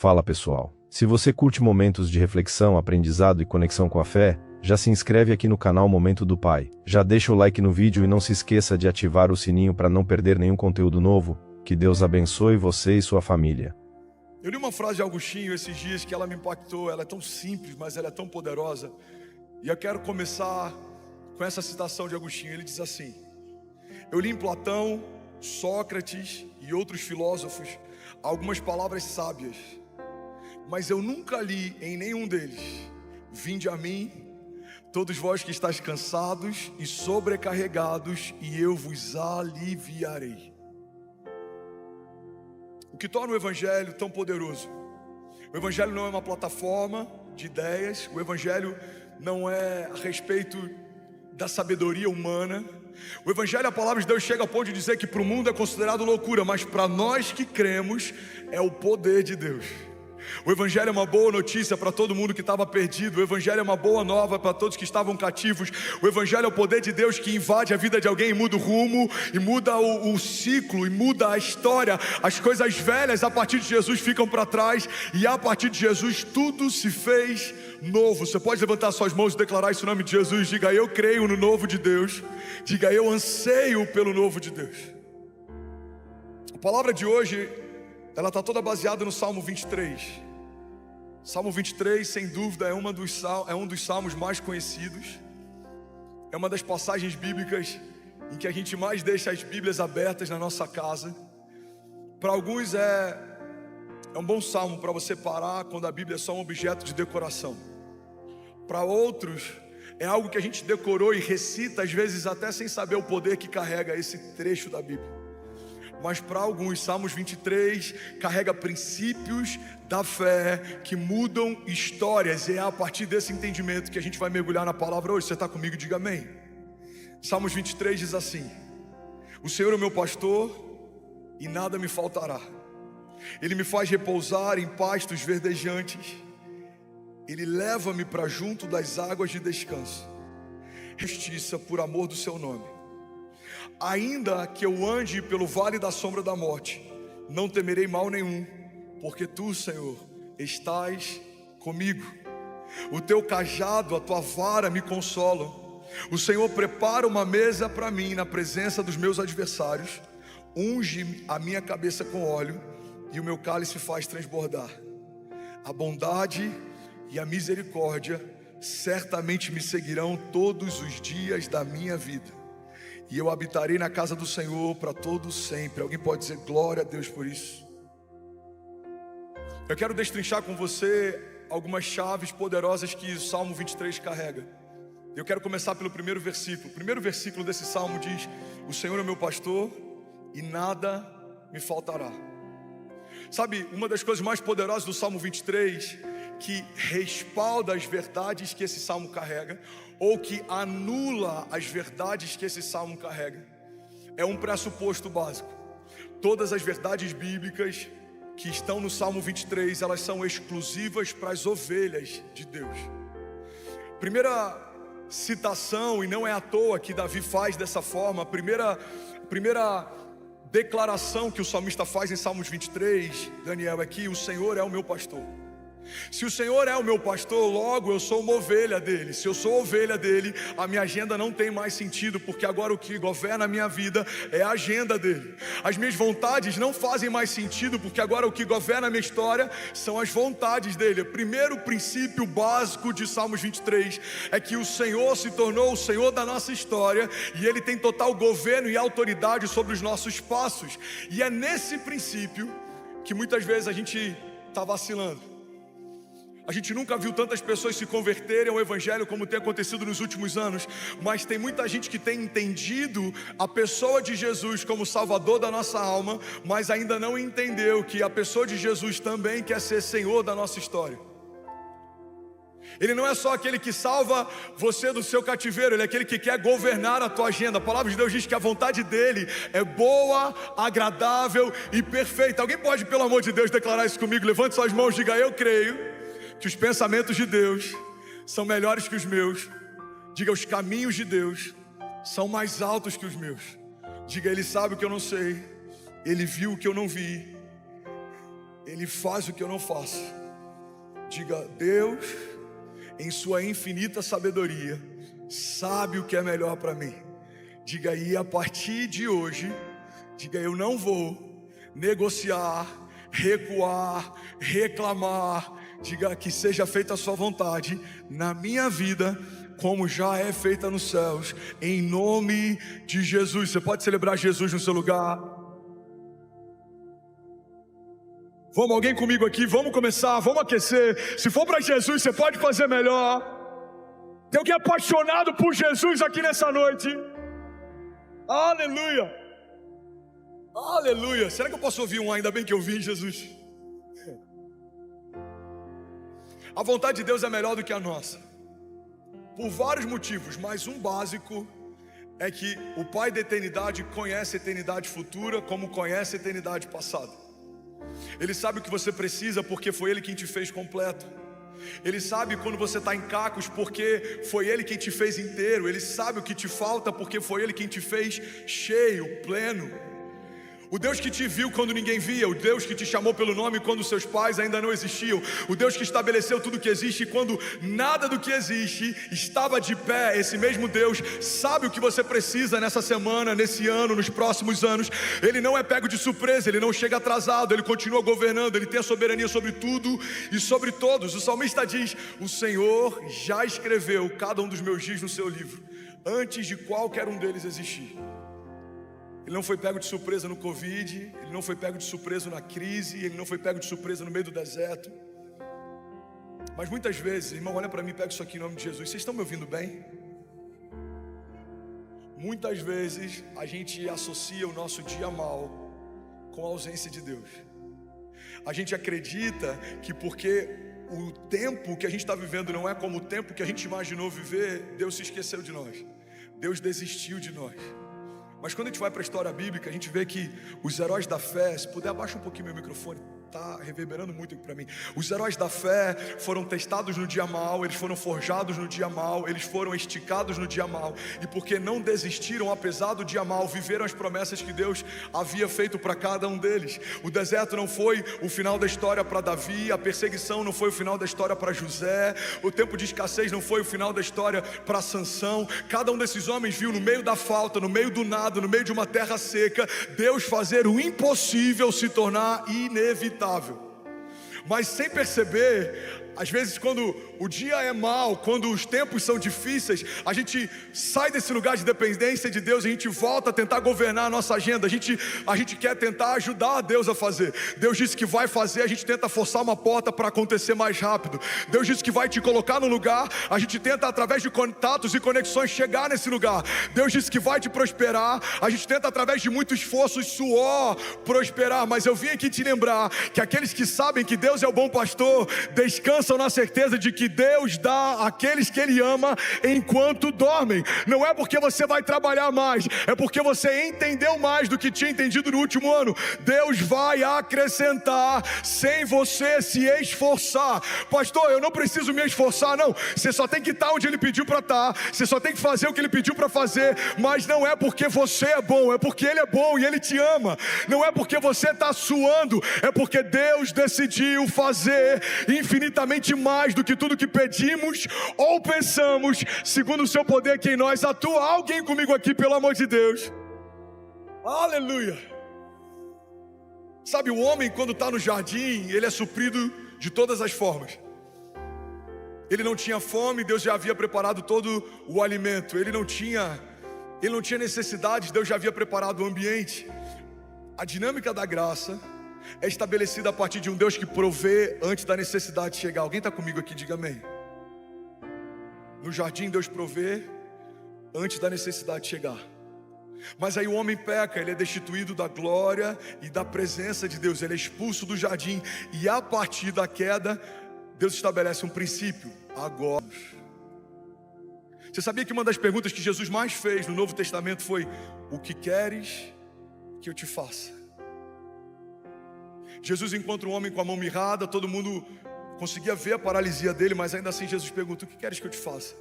Fala pessoal, se você curte momentos de reflexão, aprendizado e conexão com a fé, já se inscreve aqui no canal Momento do Pai, já deixa o like no vídeo e não se esqueça de ativar o sininho para não perder nenhum conteúdo novo. Que Deus abençoe você e sua família. Eu li uma frase de Agostinho esses dias que ela me impactou. Ela é tão simples, mas ela é tão poderosa. E eu quero começar com essa citação de Agostinho. Ele diz assim: eu li em Platão, Sócrates e outros filósofos algumas palavras sábias, mas eu nunca li em nenhum deles: vinde a mim, todos vós que estáis cansados e sobrecarregados, e eu vos aliviarei. O que torna o Evangelho tão poderoso? O Evangelho não é uma plataforma de ideias. O Evangelho não é a respeito da sabedoria humana. O Evangelho, a palavra de Deus chega ao ponto de dizer que para o mundo é considerado loucura, mas para nós que cremos é o poder de Deus. O Evangelho é uma boa notícia para todo mundo que estava perdido. O Evangelho é uma boa nova para todos que estavam cativos. O Evangelho é o poder de Deus que invade a vida de alguém e muda o rumo, e muda o ciclo, e muda a história. As coisas velhas a partir de Jesus ficam para trás, e a partir de Jesus tudo se fez novo. Você pode levantar suas mãos e declarar isso em nome de Jesus. Diga: eu creio no novo de Deus. Diga: eu anseio pelo novo de Deus. A palavra de hoje, ela está toda baseada no Salmo 23. Salmo 23, sem dúvida, é um dos salmos mais conhecidos. É uma das passagens bíblicas em que a gente mais deixa as Bíblias abertas na nossa casa. Para alguns é um bom salmo para você parar quando a Bíblia é só um objeto de decoração. Para outros é algo que a gente decorou e recita, às vezes até sem saber o poder que carrega esse trecho da Bíblia. Mas para alguns, Salmos 23 carrega princípios da fé que mudam histórias. E é a partir desse entendimento que a gente vai mergulhar na palavra hoje. Você está comigo? Diga amém. Salmos 23 diz assim: o Senhor é o meu pastor e nada me faltará. Ele me faz repousar em pastos verdejantes. Ele leva-me para junto das águas de descanso. Justiça por amor do seu nome. Ainda que eu ande pelo vale da sombra da morte, não temerei mal nenhum, porque tu, Senhor, estás comigo. O teu cajado, a tua vara me consolam. O Senhor prepara uma mesa para mim na presença dos meus adversários. Unge a minha cabeça com óleo e o meu cálice faz transbordar. A bondade e a misericórdia certamente me seguirão todos os dias da minha vida, e eu habitarei na casa do Senhor para todo sempre. Alguém pode dizer glória a Deus por isso? Eu quero destrinchar com você algumas chaves poderosas que o Salmo 23 carrega. Eu quero começar pelo primeiro versículo. O primeiro versículo desse Salmo diz: o Senhor é o meu pastor e nada me faltará. Sabe, uma das coisas mais poderosas do Salmo 23, que respalda as verdades que esse Salmo carrega, ou que anula as verdades que esse Salmo carrega, é um pressuposto básico. Todas as verdades bíblicas que estão no Salmo 23, elas são exclusivas para as ovelhas de Deus. Primeira citação, e não é à toa que Davi faz dessa forma, a primeira declaração que o salmista faz em Salmos 23, Daniel, é que o Senhor é o meu pastor. Se o Senhor é o meu pastor, logo eu sou uma ovelha dele. Se eu sou ovelha dele, a minha agenda não tem mais sentido, porque agora o que governa a minha vida é a agenda dele. As minhas vontades não fazem mais sentido, porque agora o que governa a minha história são as vontades dele. O primeiro princípio básico de Salmos 23 é que o Senhor se tornou o Senhor da nossa história, e ele tem total governo e autoridade sobre os nossos passos. E é nesse princípio que muitas vezes a gente está vacilando. A gente nunca viu tantas pessoas se converterem ao Evangelho como tem acontecido nos últimos anos, mas tem muita gente que tem entendido a pessoa de Jesus como Salvador da nossa alma, mas ainda não entendeu que a pessoa de Jesus também quer ser Senhor da nossa história. Ele não é só aquele que salva você do seu cativeiro, ele é aquele que quer governar a tua agenda. A palavra de Deus diz que a vontade dele é boa, agradável e perfeita. Alguém pode, pelo amor de Deus, declarar isso comigo? Levante suas mãos e diga: eu creio que os pensamentos de Deus são melhores que os meus. Diga: os caminhos de Deus são mais altos que os meus. Diga: ele sabe o que eu não sei, ele viu o que eu não vi, Ele faz o que eu não faço. Diga: Deus, em sua infinita sabedoria, sabe o que é melhor para mim. Diga: e a partir de hoje, diga, eu não vou negociar, recuar, reclamar. Diga: que seja feita a sua vontade na minha vida, como já é feita nos céus, em nome de Jesus. Você pode celebrar Jesus no seu lugar? Vamos, alguém comigo aqui? Vamos começar, vamos aquecer. Se for para Jesus, você pode fazer melhor. Tem alguém apaixonado por Jesus aqui nessa noite? Aleluia! Aleluia! Será que eu posso ouvir um ainda bem que eu vim, Jesus? A vontade de Deus é melhor do que a nossa, por vários motivos, mas um básico é que o Pai da eternidade conhece a eternidade futura como conhece a eternidade passada. Ele sabe o que você precisa porque foi Ele quem te fez completo. Ele sabe quando você está em cacos porque foi Ele quem te fez inteiro. Ele sabe o que te falta porque foi Ele quem te fez cheio, pleno. O Deus que te viu quando ninguém via, o Deus que te chamou pelo nome quando seus pais ainda não existiam, o Deus que estabeleceu tudo que existe quando nada do que existe estava de pé. Esse mesmo Deus sabe o que você precisa nessa semana, nesse ano, nos próximos anos. Ele não é pego de surpresa, Ele não chega atrasado, Ele continua governando, Ele tem a soberania sobre tudo e sobre todos. O salmista diz: o Senhor já escreveu cada um dos meus dias no seu livro, antes de qualquer um deles existir. Ele não foi pego de surpresa no Covid, Ele não foi pego de surpresa na crise, Ele não foi pego de surpresa no meio do deserto. Mas muitas vezes, irmão, olha para mim, pega isso aqui em nome de Jesus. Vocês estão me ouvindo bem? Muitas vezes a gente associa o nosso dia mal com a ausência de Deus. A gente acredita que porque o tempo que a gente está vivendo não é como o tempo que a gente imaginou viver, Deus se esqueceu de nós, Deus desistiu de nós. Mas quando a gente vai para a história bíblica, a gente vê que os heróis da fé, se puder abaixa um pouquinho meu microfone, está reverberando muito aqui para mim. Os heróis da fé foram testados no dia mal, eles foram forjados no dia mal, eles foram esticados no dia mal, e porque não desistiram apesar do dia mal, viveram as promessas que Deus havia feito para cada um deles. O deserto não foi o final da história para Davi, a perseguição não foi o final da história para José, o tempo de escassez não foi o final da história para Sansão. Cada um desses homens viu no meio da falta, no meio do nada, no meio de uma terra seca, Deus fazer o impossível se tornar inevitável. Mas sem perceber, às vezes quando o dia é mau, quando os tempos são difíceis, a gente sai desse lugar de dependência de Deus, a gente volta a tentar governar a nossa agenda, a gente quer tentar ajudar a Deus a fazer. Deus disse que vai fazer, a gente tenta forçar uma porta para acontecer mais rápido. Deus disse que vai te colocar no lugar, a gente tenta através de contatos e conexões chegar nesse lugar. Deus disse que vai te prosperar, a gente tenta através de muito esforço e suor prosperar. Mas eu vim aqui te lembrar que aqueles que sabem que Deus é o bom pastor, descansam na certeza de que Deus dá àqueles que Ele ama enquanto dormem. Não é porque você vai trabalhar mais, é porque você entendeu mais do que tinha entendido no último ano. Deus vai acrescentar sem você se esforçar. Pastor, eu não preciso me esforçar, não. Você só tem que estar onde Ele pediu para estar, você só tem que fazer o que Ele pediu para fazer. Mas não é porque você é bom, é porque Ele é bom e Ele te ama. Não é porque você está suando, é porque Deus decidiu fazer infinitamente mais do que tudo que pedimos ou pensamos, segundo o seu poder que em nós atua. Alguém comigo aqui, pelo amor de Deus? Aleluia. Sabe, o homem quando está no jardim, ele é suprido de todas as formas. Ele não tinha fome, Deus já havia preparado todo o alimento. Ele não tinha necessidade, Deus já havia preparado o ambiente. A dinâmica da graça é estabelecida a partir de um Deus que provê antes da necessidade chegar. Alguém está comigo aqui? Diga amém. No jardim Deus provê antes da necessidade chegar. Mas aí o homem peca, ele é destituído da glória e da presença de Deus. Ele é expulso do jardim. E a partir da queda, Deus estabelece um princípio. Agora, você sabia que uma das perguntas que Jesus mais fez no Novo Testamento foi: o que queres que eu te faça? Jesus encontra um homem com a mão mirrada, todo mundo conseguia ver a paralisia dele, mas ainda assim Jesus pergunta: o que queres que eu te faça?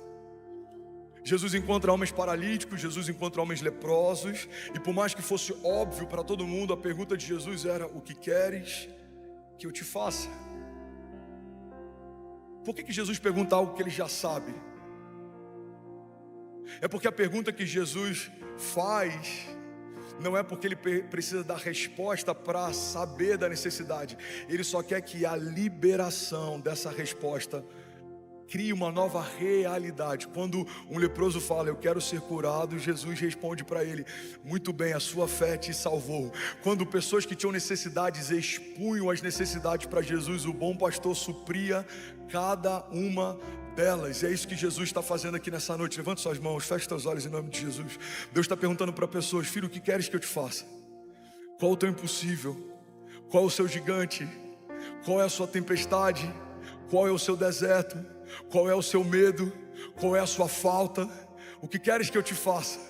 Jesus encontra homens paralíticos, Jesus encontra homens leprosos, e por mais que fosse óbvio para todo mundo, a pergunta de Jesus era: o que queres que eu te faça? Por que Jesus pergunta algo que ele já sabe? É porque a pergunta que Jesus faz não é porque ele precisa dar resposta para saber da necessidade. Ele só quer que a liberação dessa resposta crie uma nova realidade. Quando um leproso fala, eu quero ser curado, Jesus responde para ele, muito bem, a sua fé te salvou. Quando pessoas que tinham necessidades expunham as necessidades para Jesus, o bom pastor supria cada uma delas. E é isso que Jesus está fazendo aqui nessa noite. Levante suas mãos, feche seus olhos em nome de Jesus. Deus está perguntando para pessoas, filho, o que queres que eu te faça? Qual o teu impossível? Qual o seu gigante? Qual é a sua tempestade? Qual é o seu deserto? Qual é o seu medo? Qual é a sua falta? O que queres que eu te faça?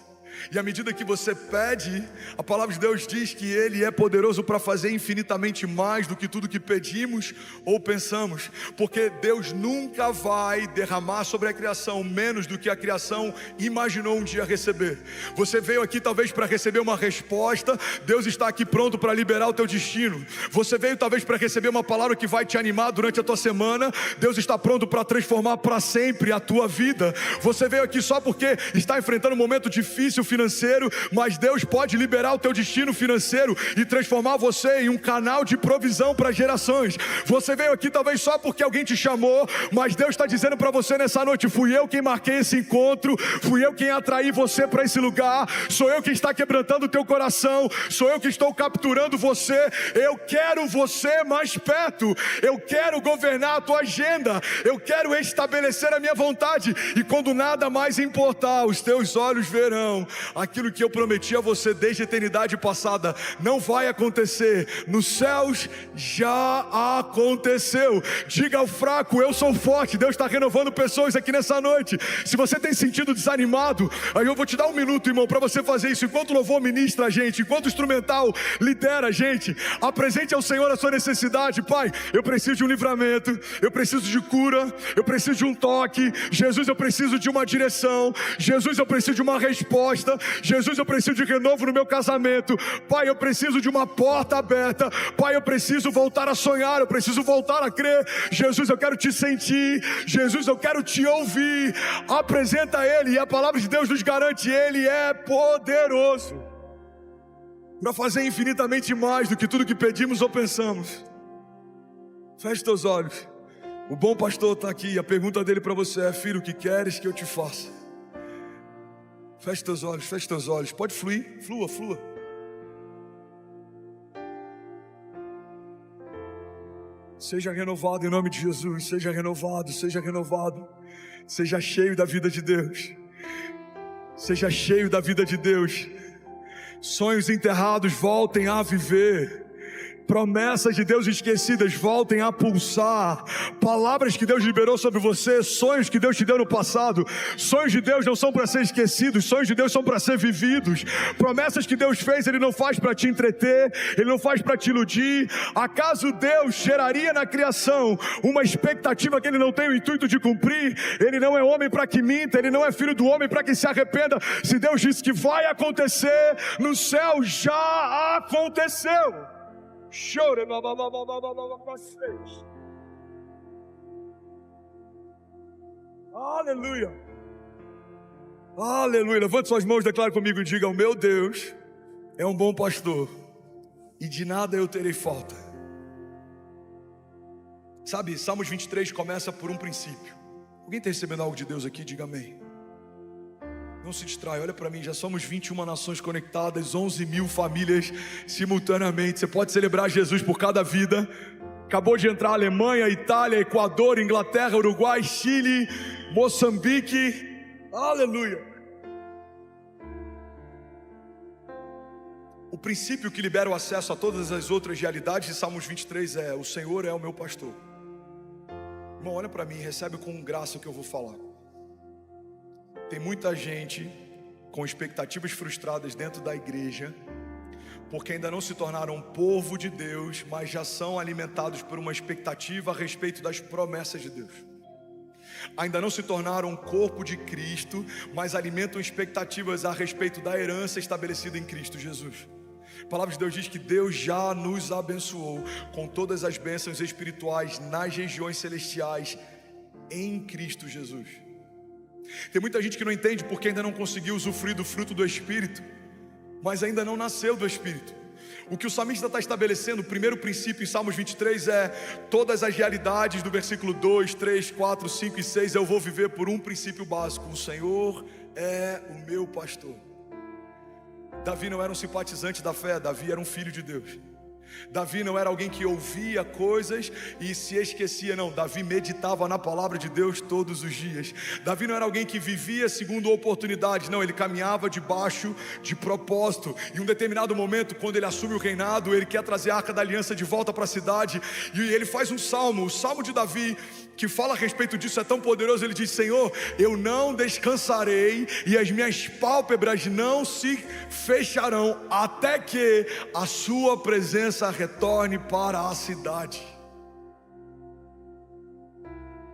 E à medida que você pede, a palavra de Deus diz que Ele é poderoso para fazer infinitamente mais do que tudo que pedimos ou pensamos, porque Deus nunca vai derramar sobre a criação menos do que a criação imaginou um dia receber. Você veio aqui talvez para receber uma resposta, Deus está aqui pronto para liberar o teu destino. Você veio talvez para receber uma palavra que vai te animar durante a tua semana, Deus está pronto para transformar para sempre a tua vida. Você veio aqui só porque está enfrentando um momento difícil financeiro, mas Deus pode liberar o teu destino financeiro e transformar você em um canal de provisão para gerações. Você veio aqui talvez só porque alguém te chamou, mas Deus está dizendo para você nessa noite, fui eu quem marquei esse encontro, fui eu quem atraí você para esse lugar, sou eu quem está quebrantando o teu coração, sou eu que estou capturando você, eu quero você mais perto, eu quero governar a tua agenda, eu quero estabelecer a minha vontade, e quando nada mais importar, os teus olhos verão aquilo que eu prometi a você desde a eternidade passada. Não vai acontecer, nos céus já aconteceu. Diga ao fraco, eu sou forte. Deus está renovando pessoas aqui nessa noite. Se você tem sentido desanimado, aí eu vou te dar um minuto, irmão, para você fazer isso. Enquanto o louvor ministra a gente, enquanto o instrumental lidera a gente, apresente ao Senhor a sua necessidade. Pai, eu preciso de um livramento, eu preciso de cura, eu preciso de um toque. Jesus, eu preciso de uma direção. Jesus, eu preciso de uma resposta. Jesus, eu preciso de renovo no meu casamento. Pai, eu preciso de uma porta aberta. Pai, eu preciso voltar a sonhar, eu preciso voltar a crer. Jesus, eu quero te sentir. Jesus, eu quero te ouvir. Apresenta a Ele, e a palavra de Deus nos garante, Ele é poderoso para fazer infinitamente mais do que tudo que pedimos ou pensamos. Feche teus olhos. O bom pastor está aqui, a pergunta dele para você é, filho, o que queres que eu te faça? Feche teus olhos, feche teus olhos. Pode fluir, flua. Seja renovado em nome de Jesus. Seja renovado, seja renovado. Seja cheio da vida de Deus. Seja cheio da vida de Deus. Sonhos enterrados voltem a viver. Promessas de Deus esquecidas voltem a pulsar. Palavras que Deus liberou sobre você, sonhos que Deus te deu no passado. Sonhos de Deus não são para ser esquecidos, sonhos de Deus são para ser vividos. Promessas que Deus fez, Ele não faz para te entreter, Ele não faz para te iludir. Acaso Deus geraria na criação uma expectativa que Ele não tem o intuito de cumprir? Ele não é homem para que minta, Ele não é filho do homem para que se arrependa. Se Deus disse que vai acontecer, no céu já aconteceu. Chore, aleluia, aleluia. Levante suas mãos, declare comigo e diga: o meu Deus é um bom pastor e de nada eu terei falta. Sabe, Salmos 23 começa por um princípio. Alguém está recebendo algo de Deus aqui? Diga amém. Não se distrai, olha para mim, já somos 21 nações conectadas, 11 mil famílias simultaneamente. Você pode celebrar Jesus por cada vida. Acabou de entrar Alemanha, Itália, Equador, Inglaterra, Uruguai, Chile, Moçambique. Aleluia. O princípio que libera o acesso a todas as outras realidades de Salmos 23 é: o Senhor é o meu pastor. Irmão, olha para mim, recebe com graça o que eu vou falar. Tem muita gente com expectativas frustradas dentro da igreja, porque ainda não se tornaram povo de Deus, mas já são alimentados por uma expectativa a respeito das promessas de Deus. Ainda não se tornaram corpo de Cristo, mas alimentam expectativas a respeito da herança estabelecida em Cristo Jesus. A palavra de Deus diz que Deus já nos abençoou com todas as bênçãos espirituais nas regiões celestiais em Cristo Jesus. Tem muita gente que não entende porque ainda não conseguiu usufruir do fruto do Espírito, mas ainda não nasceu do Espírito. O que o salmista está estabelecendo, o primeiro princípio em Salmos 23 é: todas as realidades do versículo 2, 3, 4, 5 e 6 eu vou viver por um princípio básico: o Senhor é o meu pastor. Davi não era um simpatizante da fé, Davi era um filho de Deus. Davi não era alguém que ouvia coisas e se esquecia, não. Davi meditava na palavra de Deus todos os dias. Davi não era alguém que vivia segundo oportunidades, não. Ele caminhava debaixo de propósito. Em um determinado momento, quando ele assume o reinado, ele quer trazer a Arca da Aliança de volta para a cidade, e ele faz um salmo, o Salmo de Davi, que fala a respeito disso, é tão poderoso. Ele diz: Senhor, eu não descansarei e as minhas pálpebras não se fecharão até que a sua presença retorne para a cidade.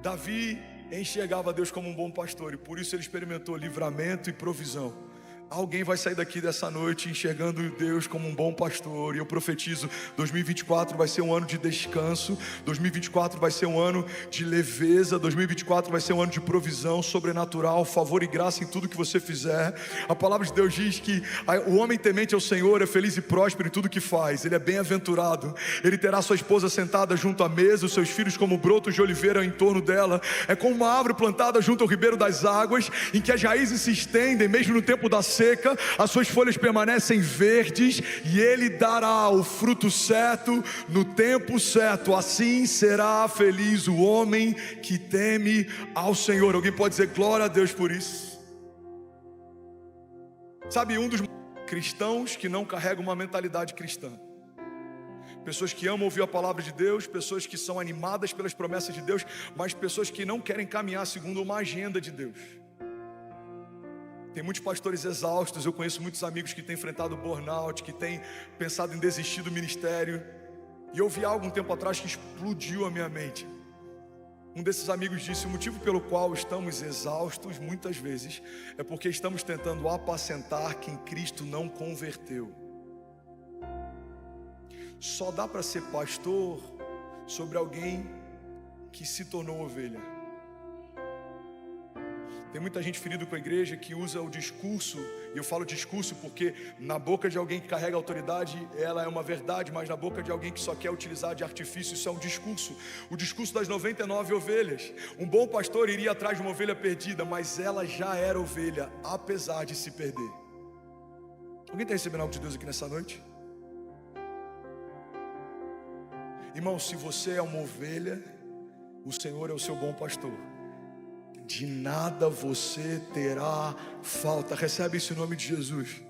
Davi enxergava Deus como um bom pastor e por isso ele experimentou livramento e provisão. Alguém vai sair daqui dessa noite enxergando Deus como um bom pastor, e eu profetizo: 2024 vai ser um ano de descanso, 2024 vai ser um ano de leveza, 2024 vai ser um ano de provisão sobrenatural, favor e graça em tudo que você fizer. A palavra de Deus diz que o homem temente ao Senhor é feliz e próspero em tudo que faz, ele é bem-aventurado, ele terá sua esposa sentada junto à mesa, os seus filhos como brotos de oliveira em torno dela, é como uma árvore plantada junto ao ribeiro das águas, em que as raízes se estendem mesmo no tempo da seca, as suas folhas permanecem verdes e ele dará o fruto certo no tempo certo. Assim será feliz o homem que teme ao Senhor. Alguém pode dizer glória a Deus por isso? Sabe, um dos cristãos que não carregam uma mentalidade cristã, pessoas que amam ouvir a palavra de Deus, pessoas que são animadas pelas promessas de Deus, mas pessoas que não querem caminhar segundo uma agenda de Deus. Tem muitos pastores exaustos, eu conheço muitos amigos que têm enfrentado burnout, que têm pensado em desistir do ministério. E eu vi algo um tempo atrás que explodiu a minha mente. Um desses amigos disse: o motivo pelo qual estamos exaustos muitas vezes é porque estamos tentando apacentar quem Cristo não converteu. Só dá para ser pastor sobre alguém que se tornou ovelha. Tem muita gente ferida com a igreja que usa o discurso, e eu falo discurso porque na boca de alguém que carrega autoridade ela é uma verdade, mas na boca de alguém que só quer utilizar de artifício, isso é um discurso. O discurso das 99 ovelhas. Um bom pastor iria atrás de uma ovelha perdida, mas ela já era ovelha, apesar de se perder. Alguém está recebendo algo de Deus aqui nessa noite? Irmão, se você é uma ovelha, o Senhor é o seu bom pastor. De nada você terá falta. Recebe isso em nome de Jesus.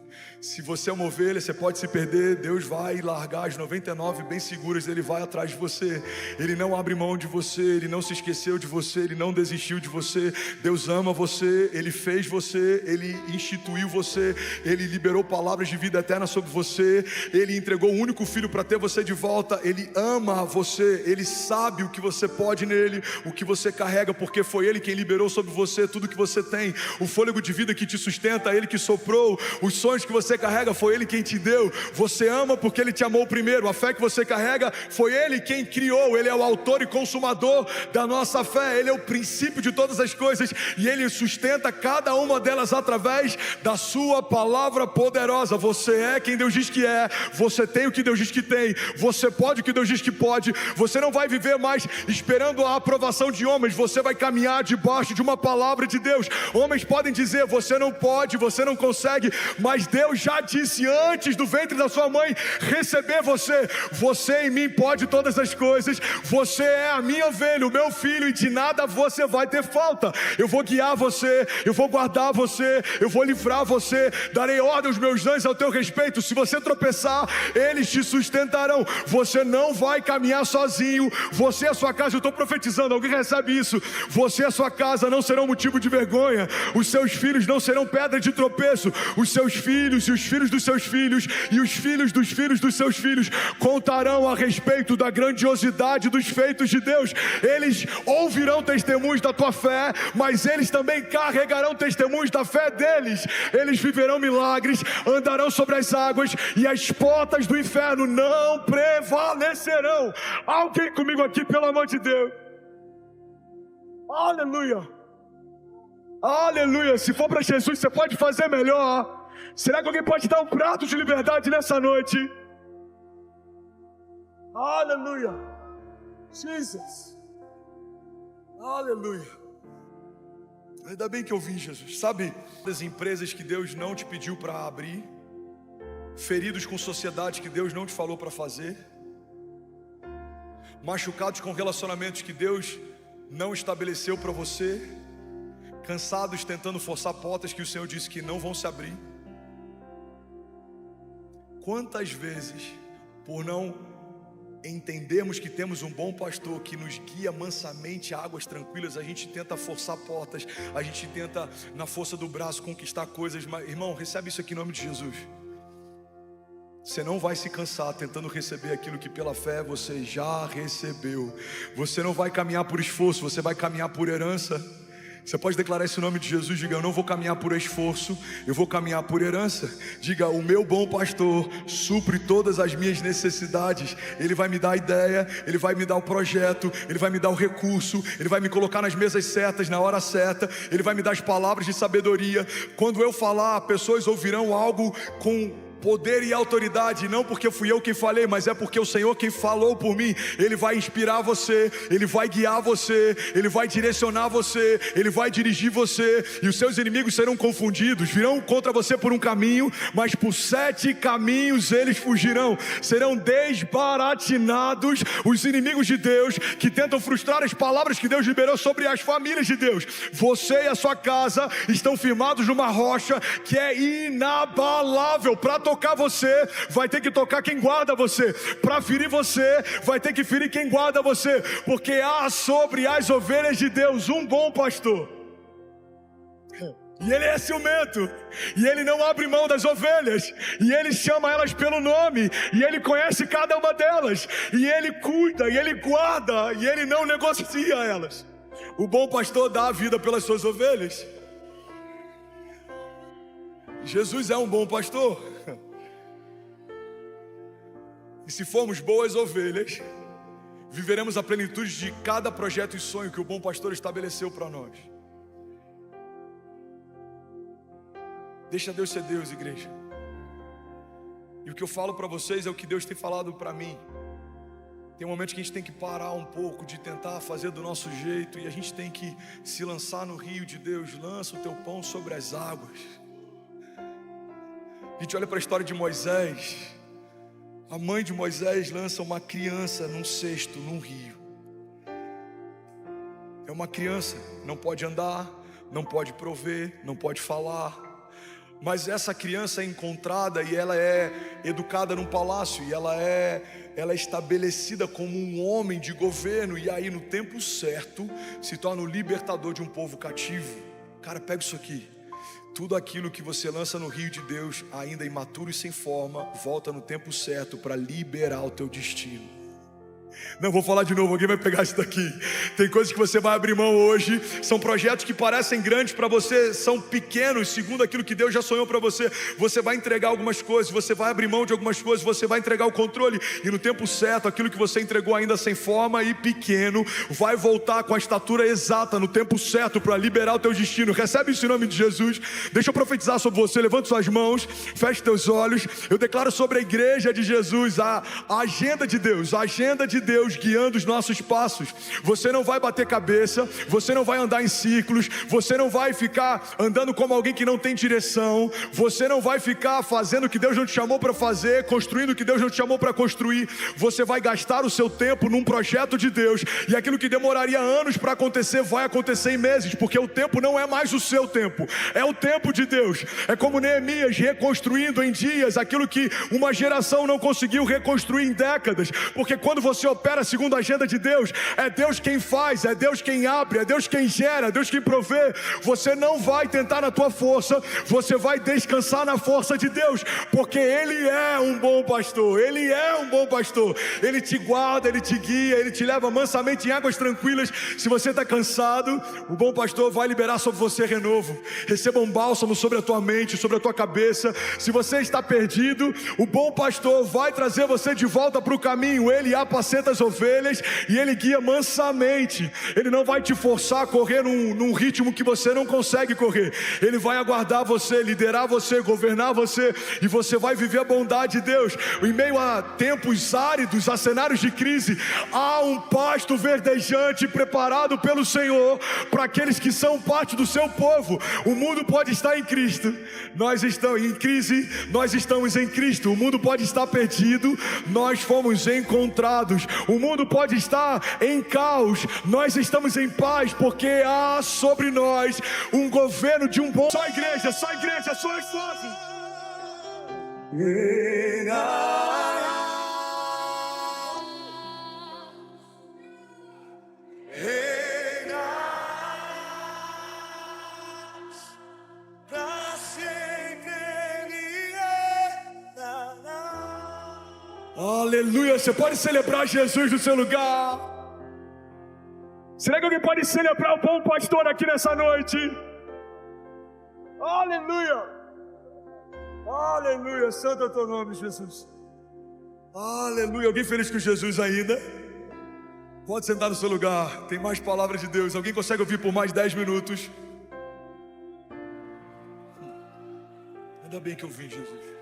Se você é uma ovelha, você pode se perder, Deus vai largar as 99 bem seguras, Ele vai atrás de você. Ele não abre mão de você, Ele não se esqueceu de você, Ele não desistiu de você. Deus ama você, Ele fez você, Ele instituiu você, Ele liberou palavras de vida eterna sobre você, Ele entregou o único filho para ter você de volta. Ele ama você, Ele sabe o que você pode nele, o que você carrega, porque foi Ele quem liberou sobre você tudo que você tem. O fôlego de vida que te sustenta, Ele que soprou. Os sonhos que você carrega, foi Ele quem te deu. Você ama porque Ele te amou primeiro. A fé que você carrega, foi Ele quem criou. Ele é o autor e consumador da nossa fé. Ele é o princípio de todas as coisas e Ele sustenta cada uma delas através da sua palavra poderosa. Você é quem Deus diz que é. Você tem o que Deus diz que tem. Você pode o que Deus diz que pode. Você não vai viver mais esperando a aprovação de homens. Você vai caminhar debaixo de uma palavra de Deus. Homens podem dizer: você não pode, você não consegue, mas Deus já disse antes do ventre da sua mãe receber você. Você em mim pode todas as coisas. Você é a minha ovelha, o meu filho, e de nada você vai ter falta. Eu vou guiar você, eu vou guardar você, eu vou livrar você, darei ordem aos meus anjos ao teu respeito. Se você tropeçar, eles te sustentarão. Você não vai caminhar sozinho. Você e a sua casa, eu estou profetizando, alguém recebe isso? Você e a sua casa não serão motivo de vergonha. Os seus filhos não serão pedra de tropeço. Os seus filhos filhos e os filhos dos seus filhos e os filhos dos seus filhos contarão a respeito da grandiosidade dos feitos de Deus. Eles ouvirão testemunhos da tua fé, mas eles também carregarão testemunhos da fé deles. Eles viverão milagres, andarão sobre as águas e as portas do inferno não prevalecerão. Alguém comigo aqui, pelo amor de Deus. Aleluia. Aleluia. Se for para Jesus, você pode fazer melhor. Será que alguém pode dar um prato de liberdade nessa noite? Aleluia. Jesus. Aleluia. Ainda bem que eu vim, Jesus. Sabe, das empresas que Deus não te pediu para abrir, feridos com sociedade que Deus não te falou para fazer, machucados com relacionamentos que Deus não estabeleceu para você, cansados tentando forçar portas que o Senhor disse que não vão se abrir. Quantas vezes, por não entendermos que temos um bom pastor que nos guia mansamente a águas tranquilas, a gente tenta forçar portas, a gente tenta na força do braço conquistar coisas, mas irmão, recebe isso aqui em nome de Jesus. Você não vai se cansar tentando receber aquilo que pela fé você já recebeu. Você não vai caminhar por esforço, você vai caminhar por herança. Você pode declarar esse nome de Jesus. Diga: eu não vou caminhar por esforço, eu vou caminhar por herança. Diga: o meu bom pastor supre todas as minhas necessidades. Ele vai me dar a ideia, ele vai me dar o projeto, ele vai me dar o recurso, ele vai me colocar nas mesas certas, na hora certa, ele vai me dar as palavras de sabedoria. Quando eu falar, pessoas ouvirão algo com poder e autoridade, não porque fui eu quem falei, mas é porque o Senhor quem falou por mim. Ele vai inspirar você, Ele vai guiar você, Ele vai direcionar você, Ele vai dirigir você, e os seus inimigos serão confundidos, virão contra você por um caminho, mas por 7 caminhos eles fugirão. Serão desbaratinados os inimigos de Deus que tentam frustrar as palavras que Deus liberou sobre as famílias de Deus. Você e a sua casa estão firmados numa rocha que é inabalável. Para tocar você, vai ter que tocar quem guarda você. Para ferir você, vai ter que ferir quem guarda você. Porque há sobre as ovelhas de Deus um bom pastor. E ele é ciumento, e ele não abre mão das ovelhas, e ele chama elas pelo nome, e ele conhece cada uma delas, e ele cuida, e ele guarda, e ele não negocia elas. O bom pastor dá a vida pelas suas ovelhas. Jesus é um bom pastor. E se formos boas ovelhas, viveremos a plenitude de cada projeto e sonho que o bom pastor estabeleceu para nós. Deixa Deus ser Deus, igreja. E o que eu falo para vocês é o que Deus tem falado para mim. Tem momentos que a gente tem que parar um pouco de tentar fazer do nosso jeito, e a gente tem que se lançar no rio de Deus. Lança o teu pão sobre as águas. A gente olha para a história de Moisés. A mãe de Moisés lança uma criança num cesto, num rio. É uma criança, não pode andar, não pode prover, não pode falar. Mas essa criança é encontrada e ela é educada num palácio, e ela é estabelecida como um homem de governo, e aí no tempo certo se torna o libertador de um povo cativo. Cara, pega isso aqui. Tudo aquilo que você lança no rio de Deus, ainda imaturo e sem forma, volta no tempo certo para liberar o teu destino. Não, vou falar de novo, alguém vai pegar isso daqui. Tem coisas que você vai abrir mão hoje. São projetos que parecem grandes para você, são pequenos segundo aquilo que Deus já sonhou para você. Você vai entregar algumas coisas, você vai abrir mão de algumas coisas, você vai entregar o controle, e no tempo certo, aquilo que você entregou ainda sem forma e pequeno, vai voltar com a estatura exata no tempo certo para liberar o teu destino. Recebe isso em nome de Jesus. Deixa eu profetizar sobre você. Levanta suas mãos, feche teus olhos. Eu declaro sobre a igreja de Jesus a agenda de Deus, a agenda de Deus guiando os nossos passos. Você não vai bater cabeça, você não vai andar em círculos, você não vai ficar andando como alguém que não tem direção, você não vai ficar fazendo o que Deus não te chamou para fazer, construindo o que Deus não te chamou para construir. Você vai gastar o seu tempo num projeto de Deus, e aquilo que demoraria anos para acontecer vai acontecer em meses, porque o tempo não é mais o seu tempo, é o tempo de Deus. É como Neemias reconstruindo em dias aquilo que uma geração não conseguiu reconstruir em décadas, porque quando você opera segundo a agenda de Deus. É Deus quem faz, é Deus quem abre, é Deus quem gera, é Deus quem provê. Você não vai tentar na tua força, você vai descansar na força de Deus, porque Ele é um bom pastor. Ele é um bom pastor. Ele te guarda, Ele te guia, Ele te leva mansamente em águas tranquilas. Se você está cansado, o bom pastor vai liberar sobre você renovo. Receba um bálsamo sobre a tua mente, sobre a tua cabeça. Se você está perdido, o bom pastor vai trazer você de volta para o caminho. Ele apacenta as ovelhas e Ele guia mansamente. Ele não vai te forçar a correr num ritmo que você não consegue correr. Ele vai aguardar você, liderar você, governar você, e você vai viver a bondade de Deus. Em meio a tempos áridos, a cenários de crise, há um pasto verdejante preparado pelo Senhor para aqueles que são parte do seu povo. O mundo pode estar em Cristo, nós estamos em crise, nós estamos em Cristo. O mundo pode estar perdido, nós fomos encontrados. O mundo pode estar em caos, nós estamos em paz, porque há sobre nós um governo de um bom... Só igreja, só esforço. Aleluia, você pode celebrar Jesus no seu lugar. Será que alguém pode celebrar o bom pastor aqui nessa noite? Aleluia. Aleluia, santo é o teu nome, Jesus. Aleluia, alguém feliz com Jesus ainda? Pode sentar no seu lugar, tem mais palavra de Deus. Alguém consegue ouvir por mais 10 minutos? Ainda bem que eu vim, Jesus.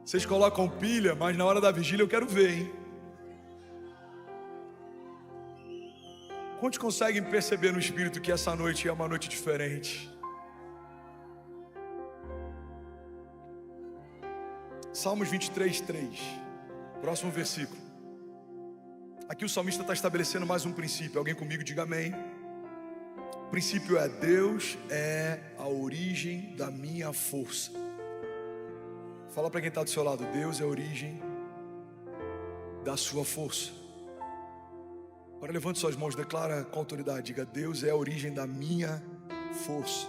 Vocês colocam pilha, mas na hora da vigília eu quero ver, hein? Quantos conseguem perceber no Espírito que essa noite é uma noite diferente? Salmos 23:3, próximo versículo. Aqui o salmista está estabelecendo mais um princípio. Alguém comigo diga amém. O princípio é: Deus é a origem da minha força. Fala para quem está do seu lado: Deus é a origem da sua força. Agora levante suas mãos, declara com autoridade, diga: Deus é a origem da minha força.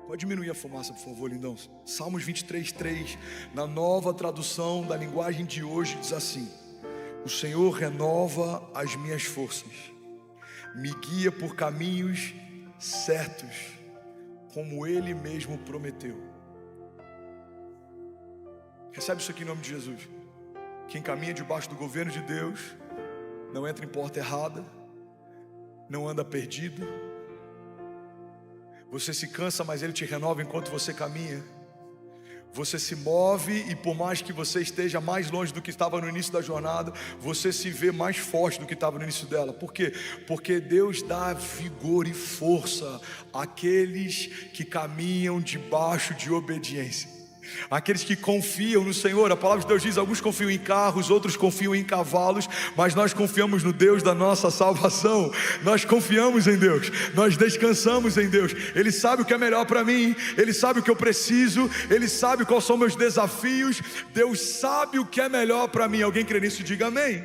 Pode diminuir a fumaça, por favor, lindão. Salmos 23:3, na nova tradução da linguagem de hoje, diz assim: o Senhor renova as minhas forças, me guia por caminhos certos, como Ele mesmo prometeu. Recebe isso aqui em nome de Jesus. Quem caminha debaixo do governo de Deus não entra em porta errada, não anda perdido. Você se cansa, mas Ele te renova enquanto você caminha. Você se move e por mais que você esteja mais longe do que estava no início da jornada, você se vê mais forte do que estava no início dela. Por quê? Porque Deus dá vigor e força àqueles que caminham debaixo de obediência. Aqueles que confiam no Senhor. A palavra de Deus diz: alguns confiam em carros, outros confiam em cavalos, mas nós confiamos no Deus da nossa salvação. Nós confiamos em Deus, nós descansamos em Deus. Ele sabe o que é melhor para mim, Ele sabe o que eu preciso, Ele sabe quais são meus desafios. Deus sabe o que é melhor para mim. Alguém crê nisso? Diga amém.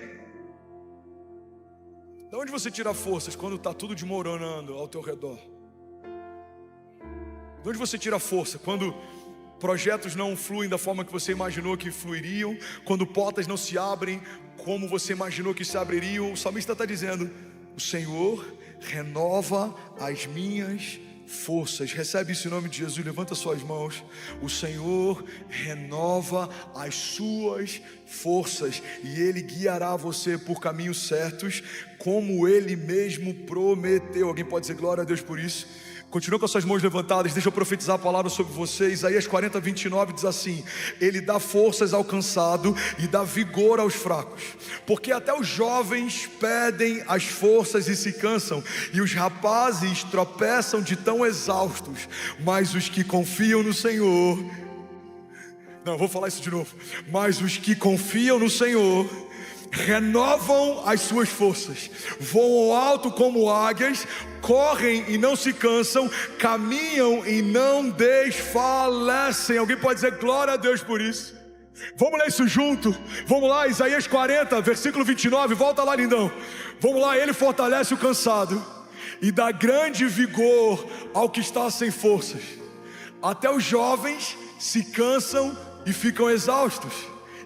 De onde você tira forças quando está tudo desmoronando ao teu redor? De onde você tira força quando projetos não fluem da forma que você imaginou que fluiriam, quando portas não se abrem como você imaginou que se abririam? O salmista está dizendo: o Senhor renova as minhas forças. Recebe isso em nome de Jesus, levanta suas mãos. O Senhor renova as suas forças e Ele guiará você por caminhos certos, como Ele mesmo prometeu. Alguém pode dizer glória a Deus por isso? Continua com as suas mãos levantadas, deixa eu profetizar a palavra sobre você. Isaías 40:29 diz assim: Ele dá forças ao cansado e dá vigor aos fracos. Porque até os jovens perdem as forças e se cansam, e os rapazes tropeçam de tão exaustos. Mas os que confiam no Senhor... Não, vou falar isso de novo. Mas os que confiam no Senhor renovam as suas forças, voam alto como águias, correm e não se cansam, caminham e não desfalecem. Alguém pode dizer glória a Deus por isso? Vamos ler isso junto. Vamos lá, Isaías 40, versículo 29. Volta lá, lindão. Vamos lá, ele fortalece o cansado e dá grande vigor ao que está sem forças. Até os jovens se cansam e ficam exaustos,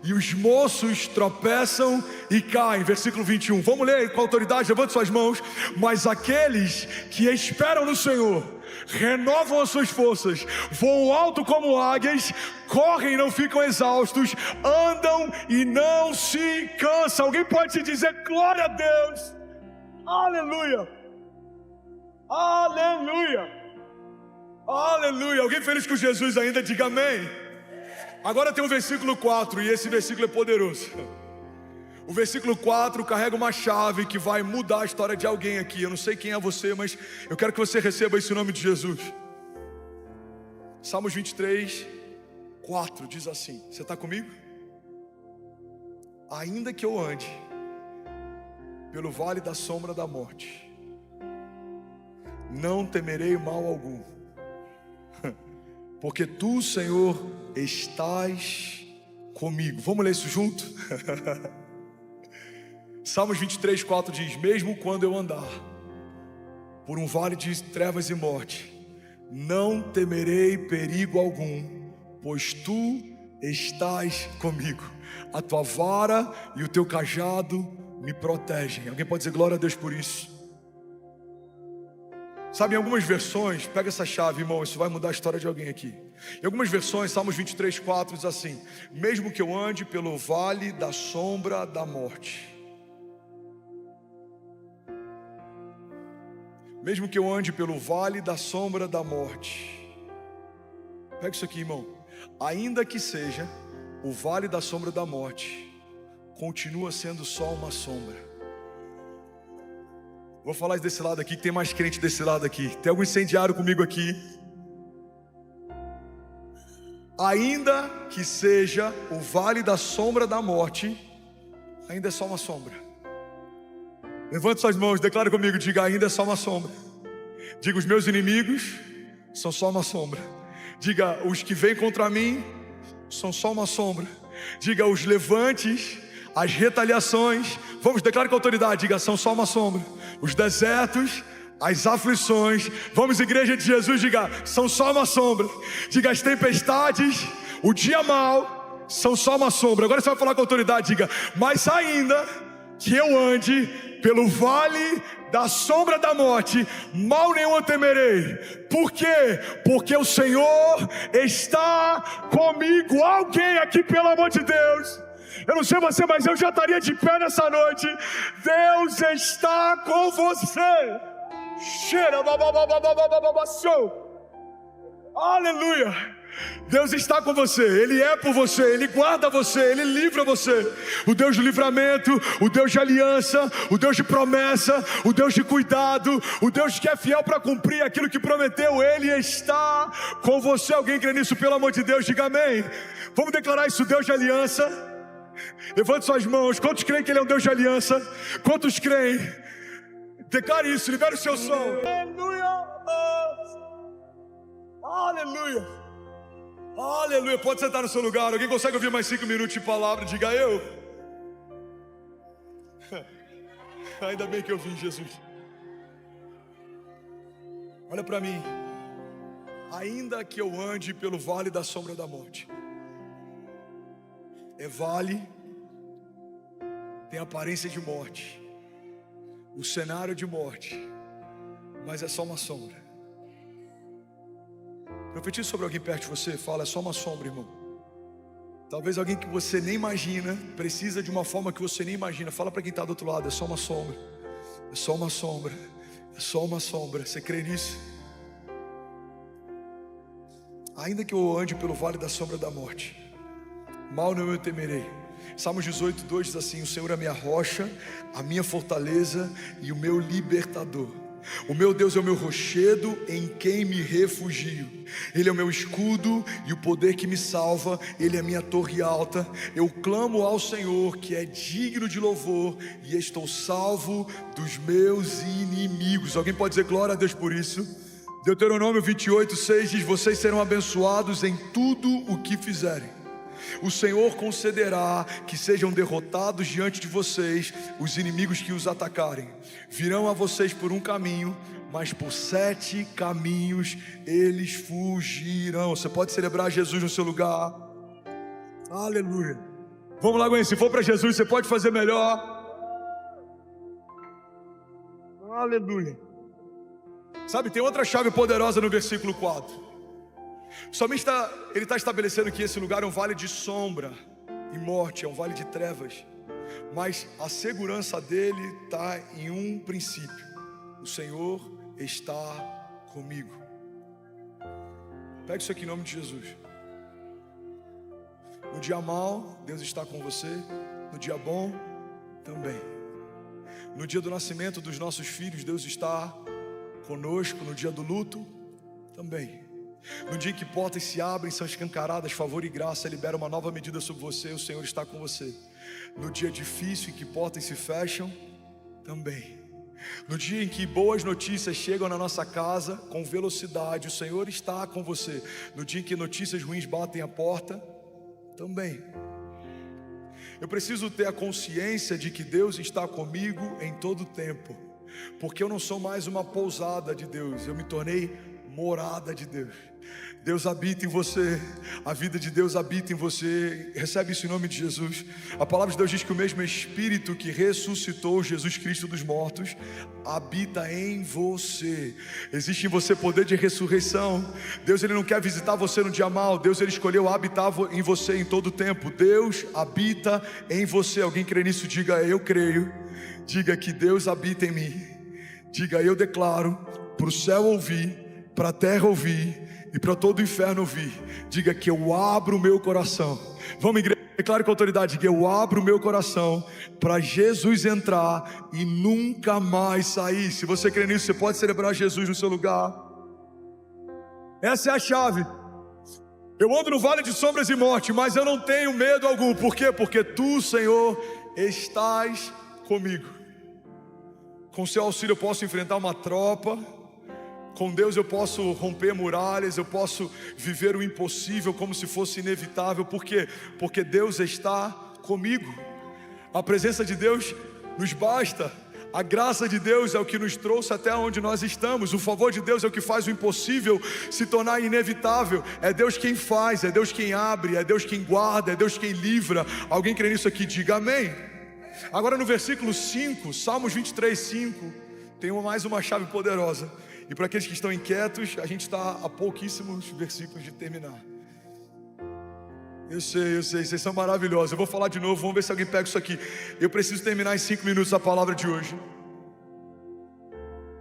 e os moços tropeçam e caem. Versículo 21. Vamos ler com autoridade, levante suas mãos. Mas aqueles que esperam no Senhor renovam as suas forças, voam alto como águias, correm e não ficam exaustos, andam e não se cansam. Alguém pode dizer glória a Deus? Aleluia, aleluia, aleluia. Alguém feliz com Jesus ainda? Diga amém. Agora tem o versículo 4, e esse versículo é poderoso. O versículo 4 carrega uma chave que vai mudar a história de alguém aqui. Eu não sei quem é você, mas eu quero que você receba isso em nome de Jesus. Salmos 23, 4 diz assim. Você está comigo? Ainda que eu ande pelo vale da sombra da morte, não temerei mal algum, porque tu, Senhor, estás comigo. Vamos ler isso junto? Salmos 23, 4 diz: mesmo quando eu andar por um vale de trevas e morte, não temerei perigo algum, pois tu estás comigo. A tua vara e o teu cajado me protegem. Alguém pode dizer glória a Deus por isso? Sabe, em algumas versões, pega essa chave, irmão, isso vai mudar a história de alguém aqui. Em algumas versões, Salmos 23, 4 diz assim: mesmo que eu ande pelo vale da sombra da morte, mesmo que eu ande pelo vale da sombra da morte. Pega isso aqui, irmão. Ainda que seja o vale da sombra da morte, continua sendo só uma sombra. Vou falar desse lado aqui, que tem mais crente desse lado aqui. Tem algum incendiário comigo aqui? Ainda que seja o vale da sombra da morte, ainda é só uma sombra. Levante suas mãos, declara comigo, diga: ainda é só uma sombra. Diga: os meus inimigos são só uma sombra. Diga: os que vêm contra mim são só uma sombra. Diga: os levantes, as retaliações, vamos, declara com autoridade, diga: são só uma sombra. Os desertos, as aflições, vamos, igreja de Jesus, diga: são só uma sombra. Diga: as tempestades, o dia mau, são só uma sombra. Agora você vai falar com autoridade, diga: mas ainda que eu ande pelo vale da sombra da morte, mal nenhum eu temerei. Por quê? Porque o Senhor está comigo. Alguém aqui, pelo amor de Deus, eu não sei você, mas eu já estaria de pé nessa noite. Deus está com você. Cheira, aleluia. Deus está com você, Ele é por você, Ele guarda você, Ele livra você. O Deus de livramento, o Deus de aliança, o Deus de promessa, o Deus de cuidado, o Deus que é fiel para cumprir aquilo que prometeu, Ele está com você. Alguém crê nisso, pelo amor de Deus, diga amém. Vamos declarar isso, Deus de aliança. Levante suas mãos. Quantos creem que Ele é um Deus de aliança? Quantos creem? Declare isso, libere o seu som. Aleluia, aleluia. Aleluia, pode sentar no seu lugar. Alguém consegue ouvir mais 5 minutos de palavra? Diga eu. Ainda bem que eu vim, Jesus. Olha para mim. Ainda que eu ande pelo vale da sombra da morte, é vale, tem aparência de morte, o cenário de morte, mas é só uma sombra. Profetiza sobre alguém perto de você, fala: é só uma sombra, irmão. Talvez alguém que você nem imagina, precisa de uma forma que você nem imagina. Fala para quem está do outro lado: é só uma sombra, é só uma sombra, é só uma sombra. Você crê nisso? Ainda que eu ande pelo vale da sombra da morte, mal não eu temerei. Salmos 18, 2 diz assim: o Senhor é a minha rocha, a minha fortaleza e o meu libertador. O meu Deus é o meu rochedo em quem me refugio. Ele é o meu escudo e o poder que me salva. Ele é a minha torre alta. Eu clamo ao Senhor, que é digno de louvor, e estou salvo dos meus inimigos. Alguém pode dizer glória a Deus por isso? Deuteronômio 28, 6 diz: vocês serão abençoados em tudo o que fizerem. O Senhor concederá que sejam derrotados diante de vocês os inimigos que os atacarem. Virão a vocês por um caminho, mas por 7 caminhos eles fugirão. Você pode celebrar Jesus no seu lugar. Aleluia. Vamos lá, Gwen, se for para Jesus, você pode fazer melhor. Aleluia. Sabe, tem outra chave poderosa no versículo 4. O salmista, ele está estabelecendo que esse lugar é um vale de sombra e morte, é um vale de trevas. Mas a segurança dele está em um princípio: o Senhor está comigo. Pega isso aqui em nome de Jesus. No dia mau, Deus está com você. No dia bom, também. No dia do nascimento dos nossos filhos, Deus está conosco. No dia do luto, também. No dia em que portas se abrem, são escancaradas, favor e graça libera uma nova medida sobre você, o Senhor está com você. No dia difícil em que portas se fecham, também. No dia em que boas notícias chegam na nossa casa com velocidade, o Senhor está com você. No dia em que notícias ruins batem a porta, também. Eu preciso ter a consciência de que Deus está comigo em todo o tempo, porque eu não sou mais uma pousada de Deus, eu me tornei morada de Deus. Deus habita em você, a vida de Deus habita em você. Recebe isso em nome de Jesus. A palavra de Deus diz que o mesmo Espírito que ressuscitou Jesus Cristo dos mortos habita em você. Existe em você poder de ressurreição. Deus, ele não quer visitar você no dia mau. Deus, ele escolheu habitar em você em todo o tempo. Deus habita em você. Alguém crê nisso? Diga: eu creio. Diga que Deus habita em mim. Diga: eu declaro para o céu ouvir, para a terra ouvir e para todo o inferno ouvir. Diga que eu abro o meu coração. Vamos, igreja, declare com autoridade que eu abro o meu coração para Jesus entrar e nunca mais sair. Se você crê nisso, você pode celebrar Jesus no seu lugar. Essa é a chave. Eu ando no vale de sombras e morte, mas eu não tenho medo algum. Por quê? Porque tu, Senhor, estás comigo. Com seu auxílio eu posso enfrentar uma tropa. Com Deus eu posso romper muralhas, eu posso viver o impossível como se fosse inevitável. Por quê? Porque Deus está comigo. A presença de Deus nos basta. A graça de Deus é o que nos trouxe até onde nós estamos. O favor de Deus é o que faz o impossível se tornar inevitável. É Deus quem faz, é Deus quem abre, é Deus quem guarda, é Deus quem livra. Alguém crê nisso aqui? Diga amém. Agora no versículo 5, Salmos 23, 5, tem mais uma chave poderosa. E para aqueles que estão inquietos, a gente está a pouquíssimos versículos de terminar. Eu sei, vocês são maravilhosos. Eu vou falar de novo, vamos ver se alguém pega isso aqui. Eu preciso terminar em 5 minutos a palavra de hoje.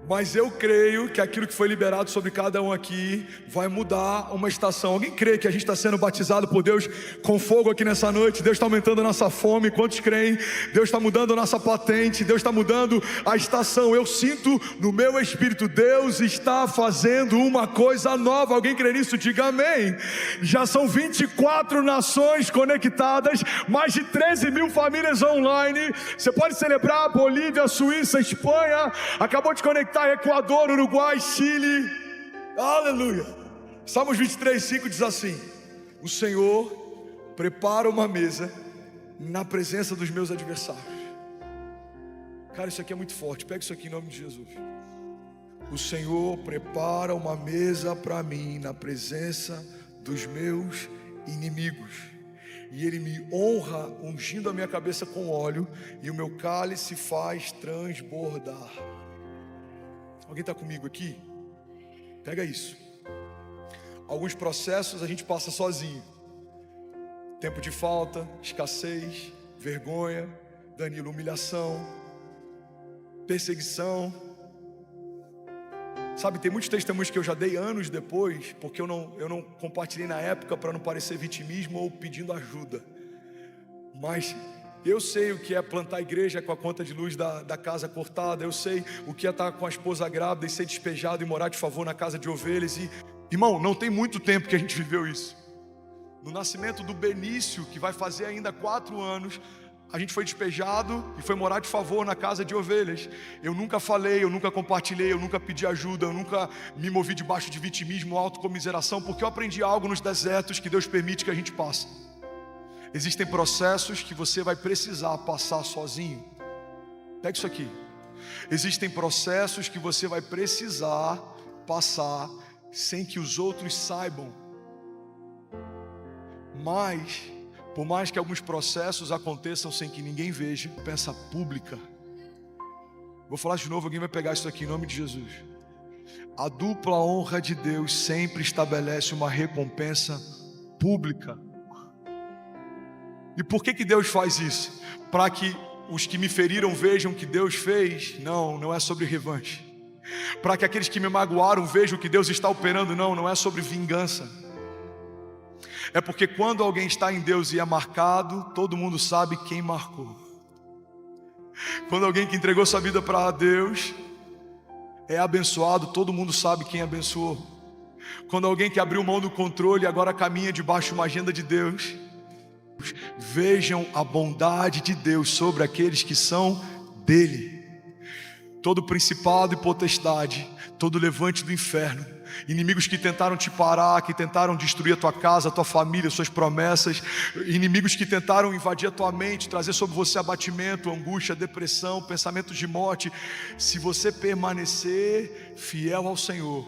Mas eu creio que aquilo que foi liberado sobre cada um aqui vai mudar uma estação. Alguém crê que a gente está sendo batizado por Deus com fogo aqui nessa noite? Deus está aumentando a nossa fome. Quantos creem? Deus está mudando a nossa patente. Deus está mudando a estação. Eu sinto no meu espírito, Deus está fazendo uma coisa nova. Alguém crê nisso? Diga amém. Já são 24 nações conectadas, mais de 13 mil famílias online. Você pode celebrar Bolívia, Suíça, Espanha. Acabou de conectar Equador, Uruguai, Chile. Aleluia. Salmos 23, 5 diz assim: o Senhor prepara uma mesa na presença dos meus adversários. Cara, isso aqui é muito forte. Pega isso aqui em nome de Jesus. O Senhor prepara uma mesa para mim na presença dos meus inimigos, e Ele me honra ungindo a minha cabeça com óleo, e o meu cálice faz transbordar. Alguém está comigo aqui? Pega isso. Alguns processos a gente passa sozinho. Tempo de falta, escassez, vergonha, Danilo, humilhação, perseguição. Sabe, tem muitos testemunhos que eu já dei anos depois, porque eu não compartilhei na época para não parecer vitimismo ou pedindo ajuda. Mas eu sei o que é plantar igreja com a conta de luz da casa cortada. Eu sei o que é estar com a esposa grávida e ser despejado e morar de favor na casa de ovelhas. E, irmão, não tem muito tempo que a gente viveu isso. No nascimento do Benício, que vai fazer ainda 4 anos, a gente foi despejado e foi morar de favor na casa de ovelhas. Eu nunca falei, eu nunca compartilhei, eu nunca pedi ajuda, eu nunca me movi debaixo de vitimismo ou autocomiseração, porque eu aprendi algo nos desertos que Deus permite que a gente passe. Existem processos que você vai precisar passar sozinho. Pega isso aqui. Existem processos que você vai precisar passar sem que os outros saibam. Mas, por mais que alguns processos aconteçam sem que ninguém veja, peça pública. Vou falar de novo, alguém vai pegar isso aqui em nome de Jesus. A dupla honra de Deus sempre estabelece uma recompensa pública. E por que Deus faz isso? Para que os que me feriram vejam o que Deus fez? Não é sobre revanche. Para que aqueles que me magoaram vejam o que Deus está operando? Não é sobre vingança. É porque quando alguém está em Deus e é marcado, todo mundo sabe quem marcou. Quando alguém que entregou sua vida para Deus é abençoado, todo mundo sabe quem abençoou. Quando alguém que abriu mão do controle e agora caminha debaixo de uma agenda de Deus, vejam a bondade de Deus sobre aqueles que são dele. Todo principado e potestade, todo levante do inferno, inimigos que tentaram te parar, que tentaram destruir a tua casa, a tua família, suas promessas, inimigos que tentaram invadir a tua mente, trazer sobre você abatimento, angústia, depressão, pensamentos de morte. Se você permanecer fiel ao Senhor,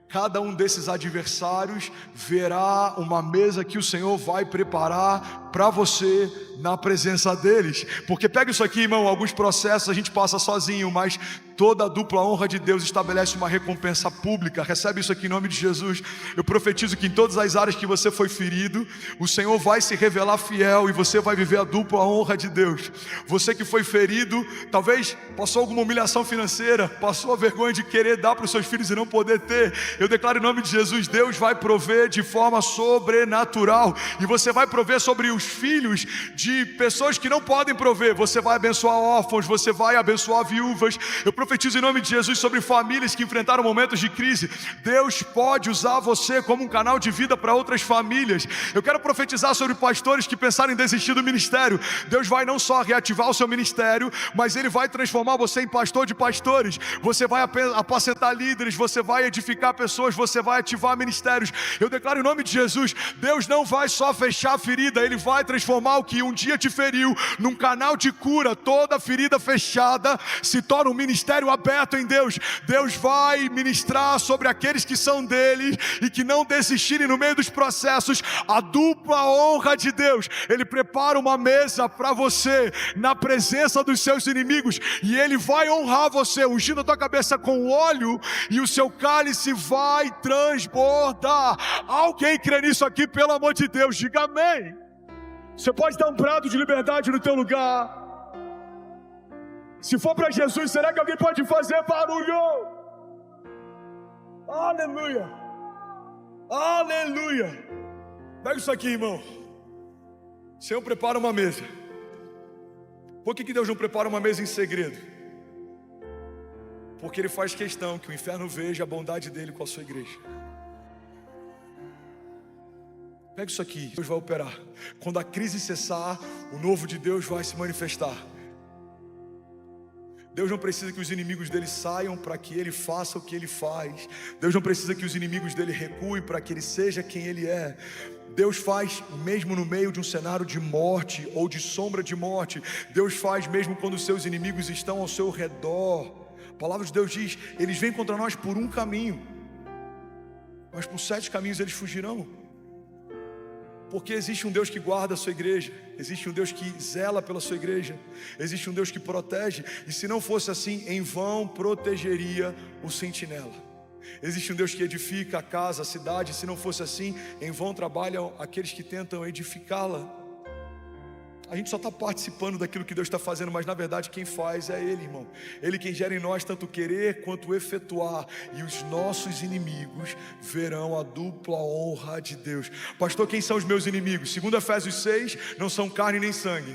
cada um desses adversários verá uma mesa que o Senhor vai preparar para você na presença deles. Porque pega isso aqui, irmão, alguns processos a gente passa sozinho, mas toda a dupla honra de Deus estabelece uma recompensa pública. Recebe isso aqui em nome de Jesus. Eu profetizo que em todas as áreas que você foi ferido, o Senhor vai se revelar fiel e você vai viver a dupla honra de Deus. Você que foi ferido, talvez passou alguma humilhação financeira, passou a vergonha de querer dar para os seus filhos e não poder ter. Eu declaro em nome de Jesus, Deus vai prover de forma sobrenatural. E você vai prover sobre os filhos de pessoas que não podem prover. Você vai abençoar órfãos, você vai abençoar viúvas. Eu profetizo em nome de Jesus sobre famílias que enfrentaram momentos de crise. Deus pode usar você como um canal de vida para outras famílias. Eu quero profetizar sobre pastores que pensaram em desistir do ministério. Deus vai não só reativar o seu ministério, mas Ele vai transformar você em pastor de pastores. Você vai apacentar líderes, você vai edificar pessoas, você vai ativar ministérios. Eu declaro em nome de Jesus, Deus não vai só fechar a ferida, Ele vai transformar o que um dia te feriu num canal de cura. Toda ferida fechada se torna um ministério aberto em Deus. Deus vai ministrar sobre aqueles que são dele e que não desistirem no meio dos processos. A dupla honra de Deus. Ele prepara uma mesa para você na presença dos seus inimigos e Ele vai honrar você, ungindo a tua cabeça com óleo, e o seu cálice vai transbordar. Alguém crê nisso aqui, pelo amor de Deus, diga amém. Você pode dar um brado de liberdade no teu lugar. Se for para Jesus, será que alguém pode fazer barulho? Aleluia, aleluia. Pega isso aqui, irmão. O Senhor prepara uma mesa. Por que Deus não prepara uma mesa em segredo? Porque Ele faz questão que o inferno veja a bondade dEle com a sua igreja. Pega isso aqui, Deus vai operar. Quando a crise cessar, o novo de Deus vai se manifestar. Deus não precisa que os inimigos dele saiam para que ele faça o que ele faz. Deus não precisa que os inimigos dele recuem para que ele seja quem ele é. Deus faz mesmo no meio de um cenário de morte ou de sombra de morte. Deus faz mesmo quando os seus inimigos estão ao seu redor. A palavra de Deus diz, eles vêm contra nós por um caminho, mas por 7 caminhos eles fugirão. Porque existe um Deus que guarda a sua igreja, existe um Deus que zela pela sua igreja, existe um Deus que protege. E se não fosse assim, em vão protegeria o sentinela. Existe um Deus que edifica a casa, a cidade. E se não fosse assim, em vão trabalham aqueles que tentam edificá-la. A gente só está participando daquilo que Deus está fazendo, mas na verdade quem faz é Ele, irmão. Ele quem gera em nós tanto querer quanto efetuar. E os nossos inimigos verão a dupla honra de Deus. Pastor, quem são os meus inimigos? Segundo Efésios 6, não são carne nem sangue.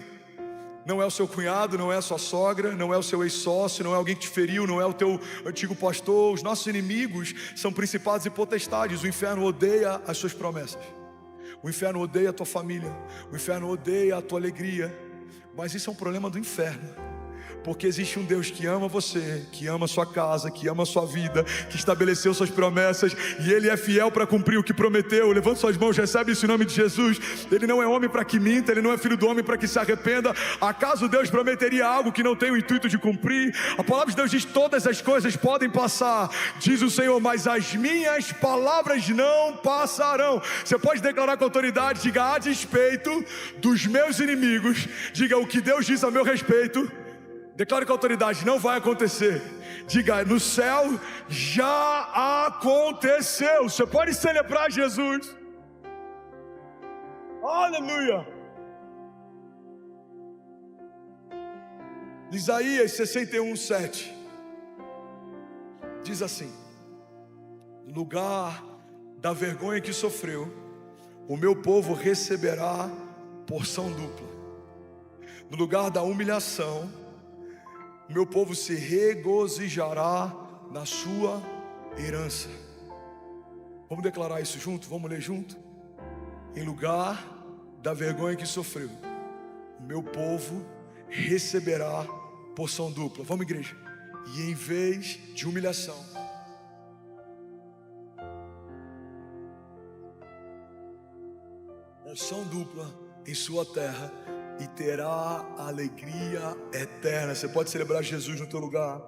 Não é o seu cunhado, não é a sua sogra, não é o seu ex-sócio, não é alguém que te feriu, não é o teu antigo pastor. Os nossos inimigos são principados e potestades. O inferno odeia as suas promessas. O inferno odeia a tua família, o inferno odeia a tua alegria, mas isso é um problema do inferno. Porque existe um Deus que ama você, que ama a sua casa, que ama a sua vida, que estabeleceu suas promessas, e Ele é fiel para cumprir o que prometeu. Levanta suas mãos, recebe isso em nome de Jesus. Ele não é homem para que minta, Ele não é filho do homem para que se arrependa. Acaso Deus prometeria algo que não tem o intuito de cumprir? A palavra de Deus diz: todas as coisas podem passar, diz o Senhor, mas as minhas palavras não passarão. Você pode declarar com autoridade, diga: a despeito dos meus inimigos, diga: o que Deus diz a meu respeito, declare com autoridade, não vai acontecer. Diga: no céu já aconteceu. Você pode celebrar Jesus. Aleluia. Isaías 61:7 diz assim: no lugar da vergonha que sofreu, o meu povo receberá porção dupla. No lugar da humilhação, meu povo se regozijará na sua herança. Vamos declarar isso junto? Vamos ler junto? Em lugar da vergonha que sofreu, o meu povo receberá porção dupla. Vamos, igreja? E em vez de humilhação, porção dupla em sua terra, e terá alegria eterna. Você pode celebrar Jesus no teu lugar.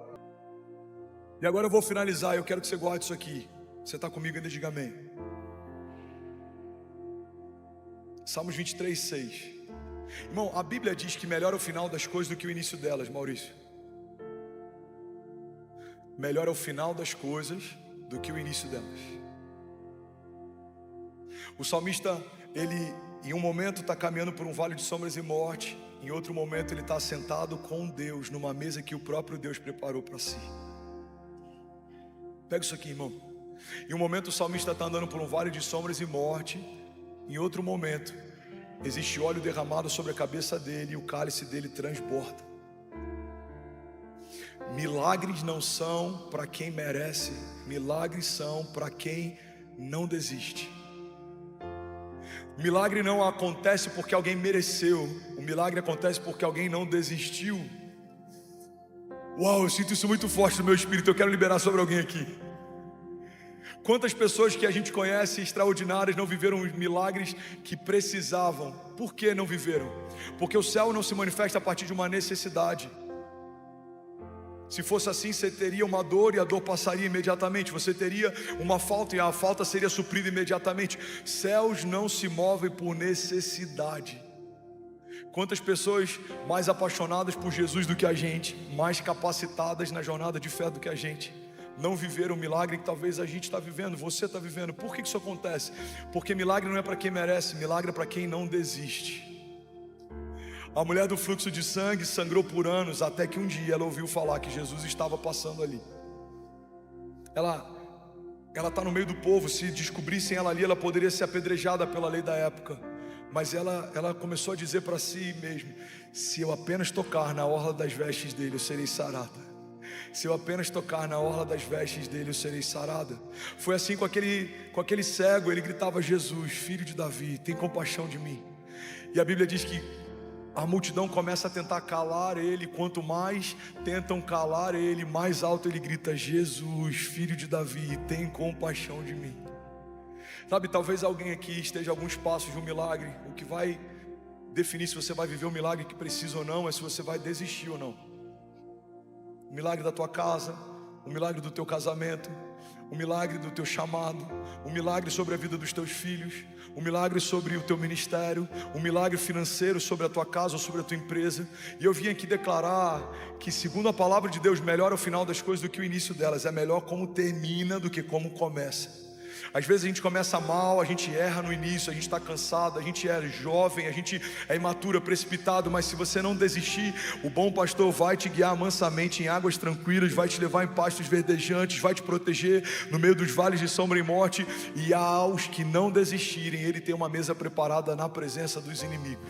E agora eu vou finalizar. Eu quero que você guarde isso aqui. Você está comigo ainda? Diga amém. Salmos 23:6. Irmão, a Bíblia diz que melhor é o final das coisas do que o início delas, Maurício. Melhor é o final das coisas do que o início delas. O salmista, ele em um momento está caminhando por um vale de sombras e morte, em outro momento ele está sentado com Deus numa mesa que o próprio Deus preparou para si. Pega isso aqui, irmão. Em um momento o salmista está andando por um vale de sombras e morte, em outro momento existe óleo derramado sobre a cabeça dele e o cálice dele transborda. Milagres não são para quem merece, milagres são para quem não desiste. Milagre não acontece porque alguém mereceu, o milagre acontece porque alguém não desistiu. Uau, eu sinto isso muito forte no meu espírito, eu quero liberar sobre alguém aqui. Quantas pessoas que a gente conhece extraordinárias não viveram os milagres que precisavam? Por que não viveram? Porque o céu não se manifesta a partir de uma necessidade. Se fosse assim, você teria uma dor e a dor passaria imediatamente. Você teria uma falta e a falta seria suprida imediatamente. Céus não se movem por necessidade. Quantas pessoas mais apaixonadas por Jesus do que a gente, mais capacitadas na jornada de fé do que a gente, não viveram o milagre que talvez a gente está vivendo, você está vivendo. Por que isso acontece? Porque milagre não é para quem merece, milagre é para quem não desiste. A mulher do fluxo de sangue sangrou por anos, até que um dia ela ouviu falar que Jesus estava passando ali. Ela está no meio do povo. Se descobrissem ela ali, ela poderia ser apedrejada pela lei da época. Mas ela começou a dizer para si mesma: se eu apenas tocar na orla das vestes dele, eu serei sarada. Se eu apenas tocar na orla das vestes dele, eu serei sarada. Foi assim com aquele cego. Ele gritava: Jesus, filho de Davi, tem compaixão de mim. E a Bíblia diz que a multidão começa a tentar calar ele. Quanto mais tentam calar ele, mais alto ele grita: Jesus, filho de Davi, tem compaixão de mim. Sabe, talvez alguém aqui esteja a alguns passos de um milagre. O que vai definir se você vai viver o milagre que precisa ou não é se você vai desistir ou não. O milagre da tua casa, o milagre do teu casamento, o milagre do teu chamado, o milagre sobre a vida dos teus filhos, o milagre sobre o teu ministério, o milagre financeiro sobre a tua casa ou sobre a tua empresa. E eu vim aqui declarar que, segundo a palavra de Deus, melhor é o final das coisas do que o início delas. É melhor como termina do que como começa. Às vezes a gente começa mal, a gente erra no início, a gente está cansado, a gente é jovem, a gente é imaturo, é precipitado. Mas se você não desistir, o bom pastor vai te guiar mansamente em águas tranquilas, vai te levar em pastos verdejantes, vai te proteger no meio dos vales de sombra e morte. E aos que não desistirem, Ele tem uma mesa preparada na presença dos inimigos.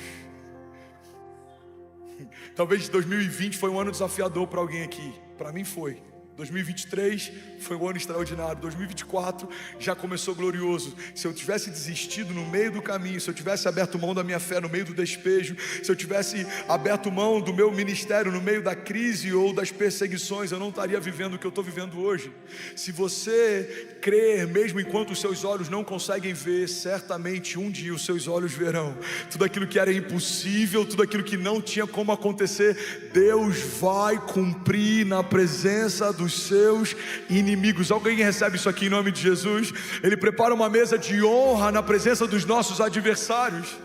Talvez 2020 foi um ano desafiador para alguém aqui. Para mim foi. 2023 foi um ano extraordinário. 2024 já começou glorioso. Se eu tivesse desistido no meio do caminho, se eu tivesse aberto mão da minha fé no meio do despejo, se eu tivesse aberto mão do meu ministério no meio da crise ou das perseguições, eu não estaria vivendo o que eu estou vivendo hoje. Se você crer, mesmo enquanto os seus olhos não conseguem ver, certamente um dia os seus olhos verão. Tudo aquilo que era impossível, tudo aquilo que não tinha como acontecer, Deus vai cumprir na presença dos seus inimigos. Alguém recebe isso aqui em nome de Jesus? Ele prepara uma mesa de honra na presença dos nossos adversários.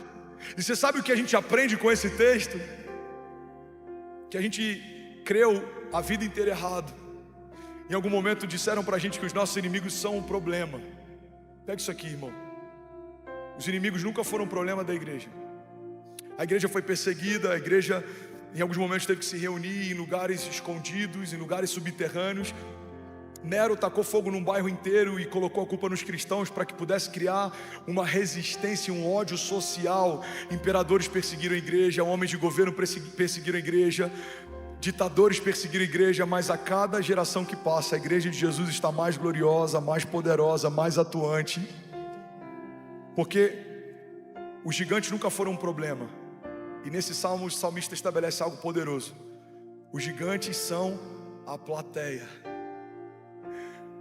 E você sabe o que a gente aprende com esse texto? Que a gente creu a vida inteira errado. Em algum momento disseram pra gente que os nossos inimigos são um problema. Pega isso aqui, irmão. Os inimigos nunca foram um problema da igreja. A igreja foi perseguida, a igreja em alguns momentos teve que se reunir em lugares escondidos, em lugares subterrâneos. Nero tacou fogo num bairro inteiro e colocou a culpa nos cristãos para que pudesse criar uma resistência, um ódio social. Imperadores perseguiram a igreja, homens de governo perseguiram a igreja, ditadores perseguiram a igreja, mas a cada geração que passa, a igreja de Jesus está mais gloriosa, mais poderosa, mais atuante, porque os gigantes nunca foram um problema. E nesse salmo o salmista estabelece algo poderoso: os gigantes são a plateia.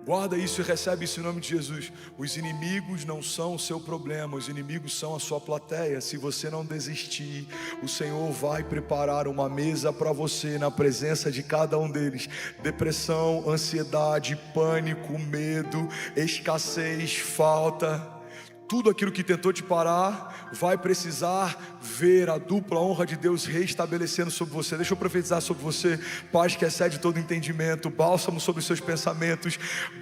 Guarda isso e recebe isso em nome de Jesus. Os inimigos não são o seu problema, os inimigos são a sua plateia. Se você não desistir, o Senhor vai preparar uma mesa para você na presença de cada um deles. Depressão, ansiedade, pânico, medo, escassez, falta, tudo aquilo que tentou te parar, vai precisar ver a dupla honra de Deus reestabelecendo sobre você. Deixa eu profetizar sobre você: paz que excede todo entendimento, bálsamo sobre os seus pensamentos,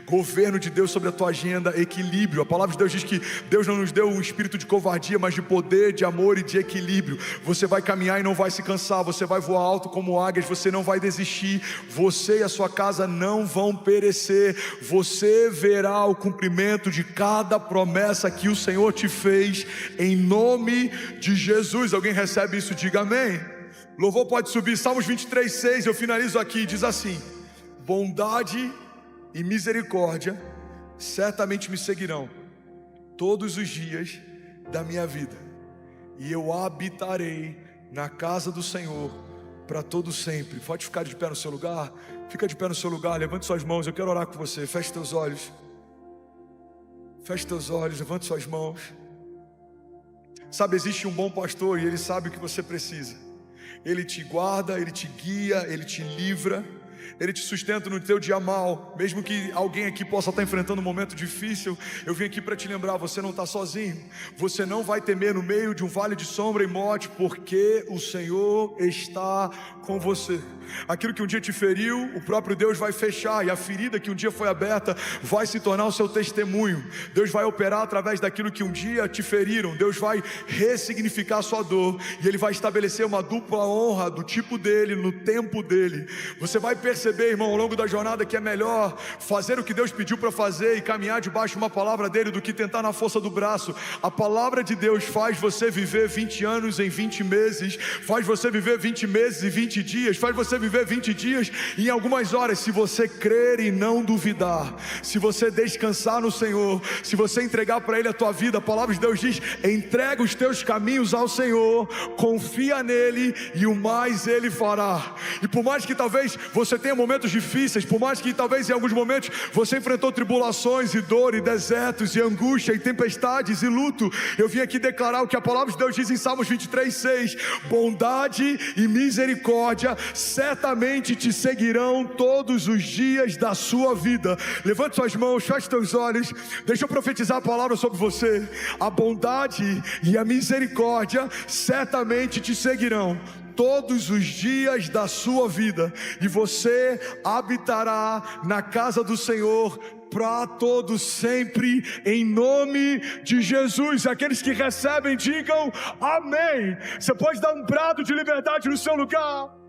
governo de Deus sobre a tua agenda, equilíbrio. A palavra de Deus diz que Deus não nos deu um espírito de covardia, mas de poder, de amor e de equilíbrio. Você vai caminhar e não vai se cansar, você vai voar alto como águias, você não vai desistir, você e a sua casa não vão perecer, você verá o cumprimento de cada promessa que o Senhor te fez, em nome de Jesus. Alguém recebe isso? Diga amém. Louvor pode subir. Salmos 23:6, eu finalizo aqui, diz assim: bondade e misericórdia certamente me seguirão todos os dias da minha vida, e eu habitarei na casa do Senhor para todo sempre. Pode ficar de pé no seu lugar? Fica de pé no seu lugar, levante suas mãos, eu quero orar com você. Feche teus olhos. Feche teus olhos, levante suas mãos. Sabe, existe um bom pastor e ele sabe o que você precisa. Ele te guarda, ele te guia, ele te livra, ele te sustenta no teu dia mal. Mesmo que alguém aqui possa estar enfrentando um momento difícil, eu vim aqui para te lembrar: você não está sozinho. Você não vai temer no meio de um vale de sombra e morte, porque o Senhor está com você. Aquilo que um dia te feriu, o próprio Deus vai fechar, e a ferida que um dia foi aberta vai se tornar o seu testemunho. Deus vai operar através daquilo que um dia te feriram. Deus vai ressignificar a sua dor, e Ele vai estabelecer uma dupla honra do tipo dele, no tempo dele. Você vai perceber, irmão, ao longo da jornada, que é melhor fazer o que Deus pediu para fazer e caminhar debaixo de uma palavra dele do que tentar na força do braço. A palavra de Deus faz você viver 20 anos em 20 meses, faz você viver 20 meses e 20 dias, faz você viver 20 dias em algumas horas, se você crer e não duvidar, se você descansar no Senhor, se você entregar para Ele a tua vida. A palavra de Deus diz: entrega os teus caminhos ao Senhor, confia nele e o mais Ele fará. E por mais que talvez você tenha momentos difíceis, por mais que talvez em alguns momentos você enfrentou tribulações e dor e desertos e angústia e tempestades e luto, eu vim aqui declarar o que a palavra de Deus diz em Salmos 23:6: bondade e misericórdia certamente te seguirão todos os dias da sua vida. Levante suas mãos, feche teus olhos, deixa eu profetizar a palavra sobre você. A bondade e a misericórdia certamente te seguirão todos os dias da sua vida, e você habitará na casa do Senhor para todo sempre, em nome de Jesus. Aqueles que recebem, digam amém. Você pode dar um brado de liberdade no seu lugar.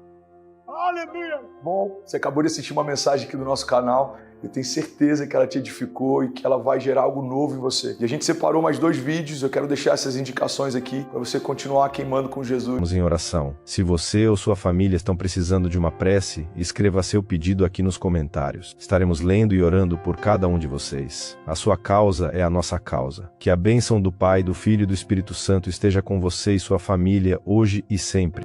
Aleluia! Bom, você acabou de assistir uma mensagem aqui do nosso canal. Eu tenho certeza que ela te edificou e que ela vai gerar algo novo em você. E a gente separou mais 2 vídeos, eu quero deixar essas indicações aqui para você continuar queimando com Jesus. Vamos em oração. Se você ou sua família estão precisando de uma prece, escreva seu pedido aqui nos comentários. Estaremos lendo e orando por cada um de vocês. A sua causa é a nossa causa. Que a bênção do Pai, do Filho e do Espírito Santo esteja com você e sua família hoje e sempre.